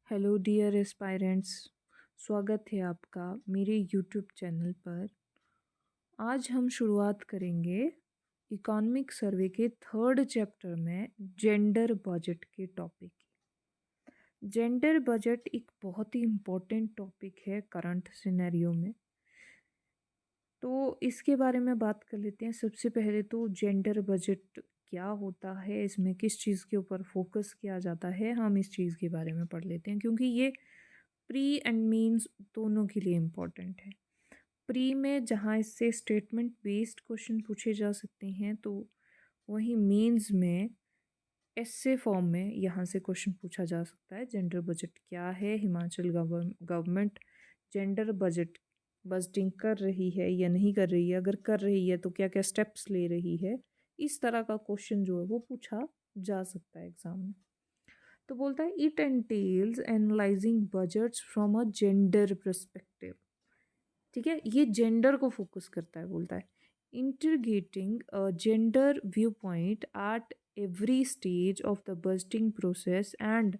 Hello dear aspirants. स्वागत है आपका मेरे यूट्यूब चैनल पर। आज हम शुरुआत करेंगे इकोनॉमिक सर्वे के थर्ड चैप्टर में जेंडर बजट के टॉपिक। जेंडर बजट एक बहुत ही इम्पोर्टेंट टॉपिक है करंट सिनेरियो में, तो इसके बारे में बात कर लेते हैं। सबसे पहले तो जेंडर बजट क्या होता है, इसमें किस चीज़ के ऊपर फोकस किया जाता है, हम इस चीज़ के बारे में पढ़ लेते हैं क्योंकि ये प्री एंड मीन्स दोनों के लिए इम्पोर्टेंट है। प्री में जहाँ इससे स्टेटमेंट बेस्ड क्वेश्चन पूछे जा सकते हैं, तो वहीं मेंस में ऐसे फॉर्म में यहाँ से क्वेश्चन पूछा जा सकता है। जेंडर बजट क्या है, हिमाचल गवर्नमेंट जेंडर बजटिंग कर रही है या नहीं कर रही है, अगर कर रही है तो क्या क्या स्टेप्स ले रही है। इस तरह का क्वेश्चन जो है वो पूछा जा सकता है एग्जाम में। तो बोलता है it एंटेल्स analysing budgets from a gender perspective. ठीक है, ये जेंडर को फोकस करता है। बोलता है integrating a gender view point at every stage of the budgeting process and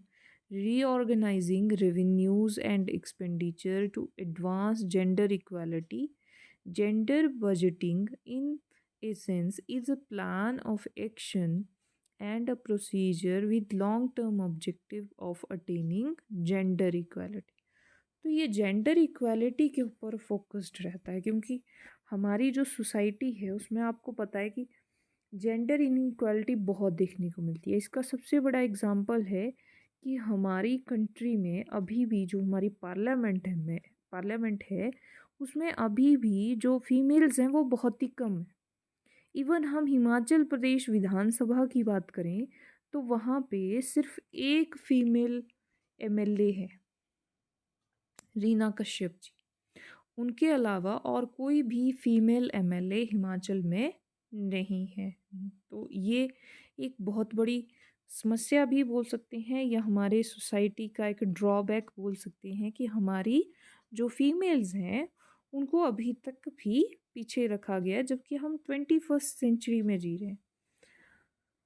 reorganizing revenues and expenditure to advance gender equality. Gender budgeting, in essence, is a plan of action and a procedure with long term objective of attaining gender equality. तो ये gender equality के ऊपर focused रहता है क्योंकि हमारी जो society है उसमें आपको पता है कि जेंडर इनइक्वालिटी बहुत देखने को मिलती है। इसका सबसे बड़ा एग्जांपल है कि हमारी कंट्री में अभी भी जो हमारी पार्लियामेंट है उसमें अभी भी जो फीमेल्स हैं वो बहुत ही कम है। इवन हम हिमाचल प्रदेश विधानसभा की बात करें तो वहाँ पे सिर्फ एक फीमेल एमएलए है, रीना कश्यप जी। उनके अलावा और कोई भी फीमेल एमएलए हिमाचल में नहीं है। तो ये एक बहुत बड़ी समस्या भी बोल सकते हैं या हमारे सोसाइटी का एक ड्रॉबैक बोल सकते हैं कि हमारी जो फीमेल्स हैं उनको अभी तक भी पीछे रखा गया है, जबकि हम 21st सेंचुरी में जी रहे हैं।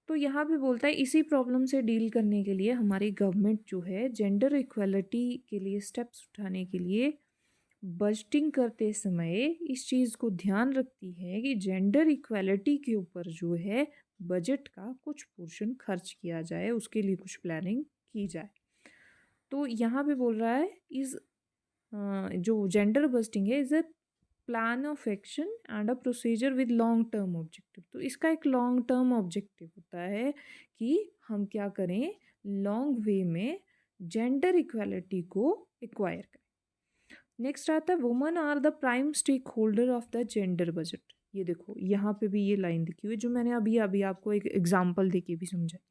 तो यहाँ पे बोलता है इसी प्रॉब्लम से डील करने के लिए हमारी गवर्नमेंट जो है जेंडर इक्वालिटी के लिए स्टेप्स उठाने के लिए बजटिंग करते समय इस चीज़ को ध्यान रखती है कि जेंडर इक्वालिटी के ऊपर जो है बजट का कुछ पोर्शन खर्च किया जाए, उसके लिए कुछ प्लानिंग की जाए। तो यहाँ पे बोल रहा है जो जेंडर बजटिंग है is a plan of action and a procedure with long term objective. तो इसका एक लॉन्ग टर्म ऑब्जेक्टिव होता है कि हम क्या करें, लॉन्ग वे में जेंडर इक्वालिटी को एक्वायर करें। नेक्स्ट आता है women are the prime stakeholder of the gender budget. ये देखो यहाँ पे भी ये लाइन लिखी हुई है जो मैंने अभी अभी आपको एक एग्जांपल देके भी समझाया।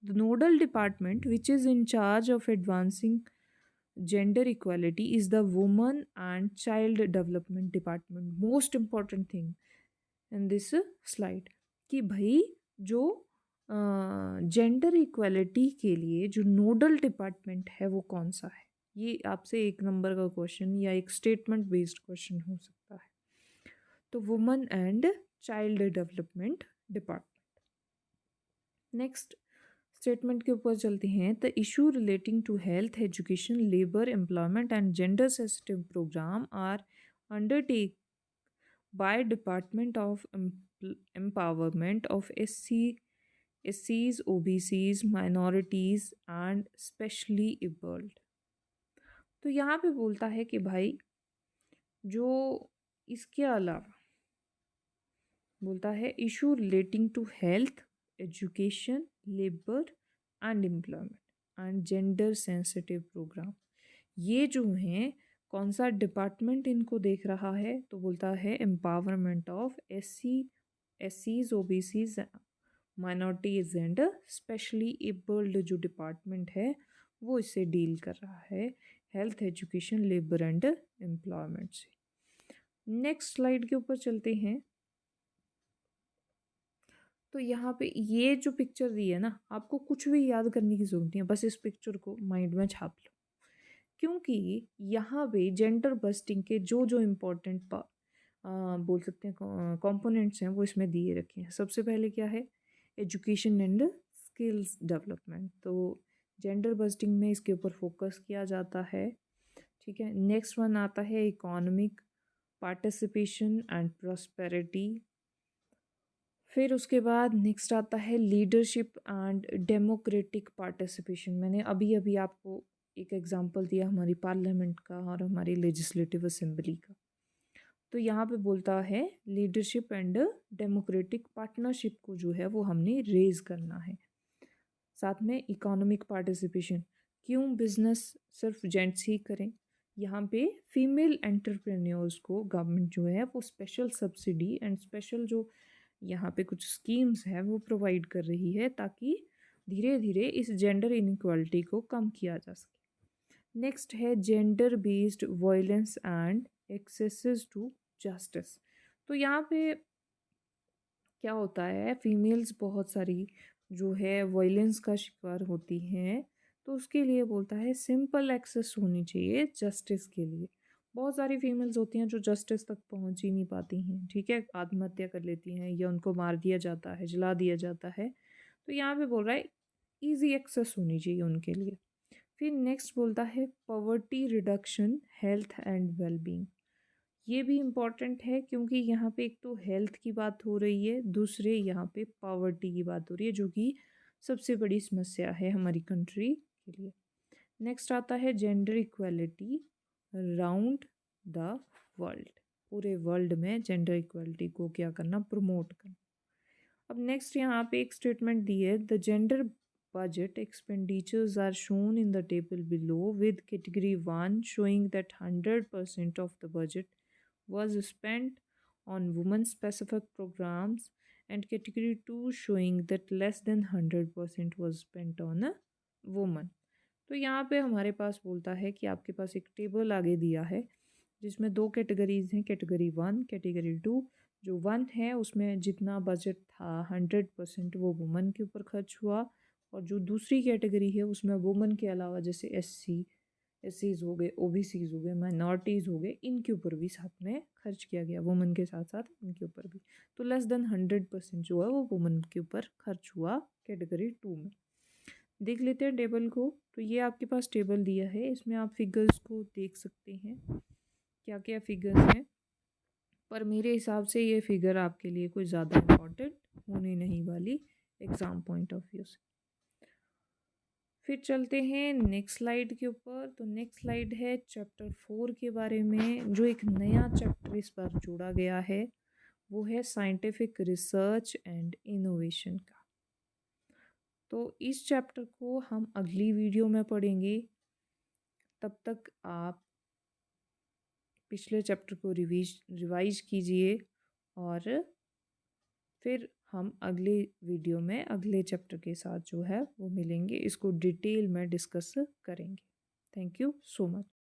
The nodal department which is in charge of advancing gender equality is the women and child development department. Most important thing in this slide कि भाई जो जेंडर इक्वालिटी के लिए जो नोडल डिपार्टमेंट है वो कौन सा है। ये आपसे एक नंबर का क्वेश्चन या एक स्टेटमेंट बेस्ड क्वेश्चन हो सकता है। तो women and child development department. Next statement के ऊपर चलते हैं। The issue relating to health, education, labour, employment and gender sensitive programme are undertake by department of empowerment of SCs, OBCs, minorities and specially abled। तो यहाँ पे बोलता है कि भाई जो इसके अलावा बोलता है issue relating to health, education, labour and employment and gender sensitive programme, ये जो हैं कौन सा डिपार्टमेंट इनको देख रहा है, तो बोलता है empowerment of SCs, OBCs, minorities and specially abled जो डिपार्टमेंट है वो इससे डील कर रहा है health, education, labour and employment से। नेक्स्ट स्लाइड के ऊपर चलते हैं। तो यहाँ पे ये जो पिक्चर दी है ना, आपको कुछ भी याद करने की जरूरत नहीं है, बस इस पिक्चर को माइंड में छाप लो क्योंकि यहाँ पे जेंडर बस्टिंग के जो जो इम्पोर्टेंट बोल सकते हैं कंपोनेंट्स हैं वो इसमें दिए रखे हैं। सबसे पहले क्या है, एजुकेशन एंड स्किल्स डेवलपमेंट। तो जेंडर बस्टिंग में इसके ऊपर फोकस किया जाता है। ठीक है, नेक्स्ट वन आता है इकोनॉमिक पार्टिसिपेशन एंड प्रॉस्पेरिटी। फिर उसके बाद नेक्स्ट आता है लीडरशिप एंड डेमोक्रेटिक पार्टिसिपेशन। मैंने अभी अभी आपको एक एग्जांपल दिया हमारी पार्लियामेंट का और हमारी लेजिस्लेटिव असेंबली का। तो यहाँ पे बोलता है लीडरशिप एंड डेमोक्रेटिक पार्टनरशिप को जो है वो हमने रेज करना है। साथ में इकोनॉमिक पार्टिसिपेशन, क्यों बिजनेस सिर्फ जेंट्स ही करें। यहाँ पे फीमेल एंटरप्रेन्योर्स को गवर्नमेंट जो है वो स्पेशल सब्सिडी एंड स्पेशल जो यहाँ पे कुछ स्कीम्स है वो प्रोवाइड कर रही है ताकि धीरे धीरे इस जेंडर इनइक्वालिटी को कम किया जा सके। नेक्स्ट है gender based violence and accesses to justice. तो यहाँ पे क्या होता है, फीमेल्स बहुत सारी जो है वायलेंस का शिकार होती हैं, तो उसके लिए बोलता है सिंपल एक्सेस होनी चाहिए जस्टिस के लिए। बहुत सारी फीमेल्स होती हैं जो जस्टिस तक पहुंच ही नहीं पाती हैं, ठीक है, आत्महत्या कर लेती हैं या उनको मार दिया जाता है, जला दिया जाता है। तो यहाँ पे बोल रहा है ईजी एक्सेस होनी चाहिए उनके लिए। फिर नेक्स्ट बोलता है poverty reduction, health and wellbeing. ये भी इम्पॉर्टेंट है क्योंकि यहाँ पे एक तो हेल्थ की बात हो रही है, दूसरे यहाँ पे पॉवर्टी की बात हो रही है जो कि सबसे बड़ी समस्या है हमारी कंट्री के लिए। नेक्स्ट आता है gender equality round the world. पूरे वर्ल्ड में जेंडर इक्वालिटी को क्या करना, प्रमोट करना। अब नेक्स्ट यहाँ पे एक स्टेटमेंट दी है, the gender budget expenditures are shown in the table below with category 1 showing that 100% of the budget was spent on women specific programs and category 2 showing that less than 100% was spent on a woman। तो यहाँ पे हमारे पास बोलता है कि आपके पास एक table आगे दिया है जिसमें दो कैटेगरीज हैं, कैटेगरी 1 कैटेगरी 2। जो 1 है उसमें जितना बजट था 100% वो वुमन के ऊपर खर्च हुआ, और जो दूसरी कैटेगरी है उसमें वुमन के अलावा जैसे एससीज हो गए, ओबीसीज हो गए, माइनॉरिटीज़ हो गए, इनके ऊपर भी साथ में खर्च किया गया, वुमन के साथ साथ इनके ऊपर भी। तो लेस देन 100% जो है वो वुमन के ऊपर खर्च हुआ कैटेगरी 2 में। देख लेते हैं टेबल को। तो ये आपके पास टेबल दिया है, इसमें आप फिगर्स को देख सकते हैं क्या क्या फिगर्स हैं, पर मेरे हिसाब से ये फिगर आपके लिए कोई ज़्यादा इम्पॉर्टेंट होने नहीं वाली एग्ज़ाम पॉइंट ऑफ व्यू से। फिर चलते हैं नेक्स्ट स्लाइड के ऊपर। तो नेक्स्ट स्लाइड है चैप्टर 4 के बारे में, जो एक नया चैप्टर इस बार जोड़ा गया है, वो है साइंटिफिक रिसर्च एंड इनोवेशन का। तो इस चैप्टर को हम अगली वीडियो में पढ़ेंगे। तब तक आप पिछले चैप्टर को रिवाइज कीजिए और फिर हम अगले वीडियो में अगले चैप्टर के साथ जो है वो मिलेंगे, इसको डिटेल में डिस्कस करेंगे। Thank you so much.